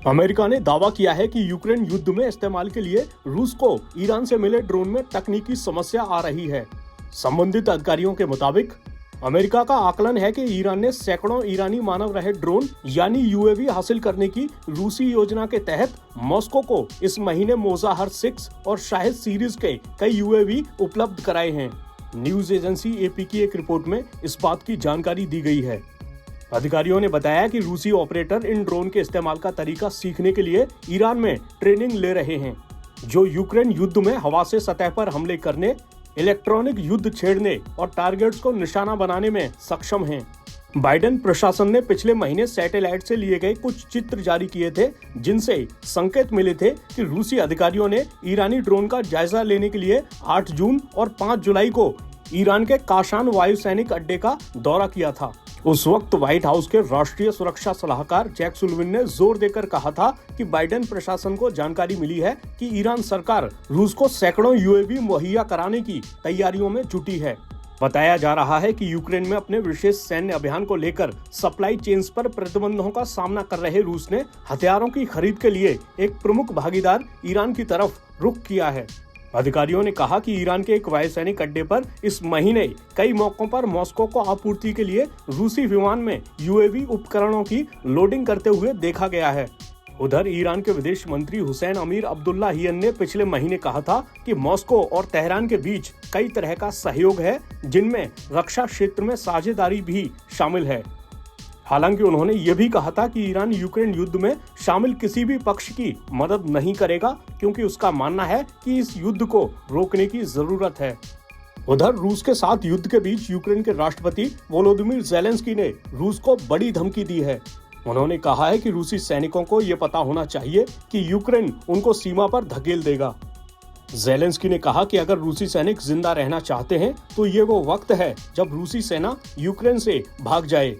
America ने दावा किया है कि यूक्रेन युद्ध में इस्तेमाल के लिए रूस को ईरान से मिले ड्रोन में तकनीकी समस्या आ रही है। संबंधित अधिकारियों के मुताबिक अमेरिका का आकलन है कि ईरान ने सैकड़ों ईरानी मानव रहित ड्रोन यानी यूएवी हासिल करने की रूसी योजना के तहत मॉस्को को इस महीने मोजाहर 6 और शाहिद सीरीज के कई यूएवी उपलब्ध कराए हैं। न्यूज एजेंसी एपी की एक रिपोर्ट में इस बात की जानकारी दी गई है। अधिकारियों ने बताया कि रूसी ऑपरेटर इन ड्रोन के इस्तेमाल का तरीका सीखने के लिए ईरान में ट्रेनिंग ले रहे हैं, जो यूक्रेन युद्ध में हवा से सतह पर हमले करने, इलेक्ट्रॉनिक युद्ध छेड़ने और टारगेट्स को निशाना बनाने में सक्षम हैं। बाइडेन प्रशासन ने पिछले महीने सैटेलाइट से लिए गए कुछ चित्र जारी किए थे, जिनसे संकेत मिले थे कि रूसी अधिकारियों ने ईरानी ड्रोन का जायजा लेने के लिए 8 जून और 5 जुलाई को ईरान के काशान वायु सैनिक अड्डे का दौरा किया था। उस वक्त व्हाइट हाउस के राष्ट्रीय सुरक्षा सलाहकार जैक सुलिवान ने जोर देकर कहा था कि बाइडेन प्रशासन को जानकारी मिली है कि ईरान सरकार रूस को सैकड़ों यूएवी मुहैया कराने की तैयारियों में जुटी है। बताया जा रहा है कि यूक्रेन में अपने विशेष सैन्य अभियान को लेकर सप्लाई चेन्स पर प्रतिबंधों का सामना कर रहे रूस ने हथियारों की खरीद के लिए एक प्रमुख भागीदार ईरान की तरफ रुख किया है। अधिकारियों ने कहा कि ईरान के एक वायुसैनिक अड्डे पर इस महीने कई मौकों पर मॉस्को को आपूर्ति के लिए रूसी विमान में यूएवी उपकरणों की लोडिंग करते हुए देखा गया है। उधर ईरान के विदेश मंत्री हुसैन अमीर अब्दुल्लाहियन ने पिछले महीने कहा था कि मॉस्को और तेहरान के बीच कई तरह का सहयोग है, जिनमें रक्षा क्षेत्र में साझेदारी भी शामिल है। हालांकि उन्होंने ये भी कहा था कि ईरान यूक्रेन युद्ध में शामिल किसी भी पक्ष की मदद नहीं करेगा, क्योंकि उसका मानना है कि इस युद्ध को रोकने की जरूरत है। उधर रूस के साथ युद्ध के बीच यूक्रेन के राष्ट्रपति वोलोदिमीर ज़ेलेंस्की ने रूस को बड़ी धमकी दी है। उन्होंने कहा है कि रूसी सैनिकों को ये पता होना चाहिए कि यूक्रेन उनको सीमा पर धकेल देगा। ज़ेलेंस्की ने कहा कि अगर रूसी सैनिक जिंदा रहना चाहते हैं तो ये वो वक्त है जब रूसी सेना यूक्रेन से भाग जाए।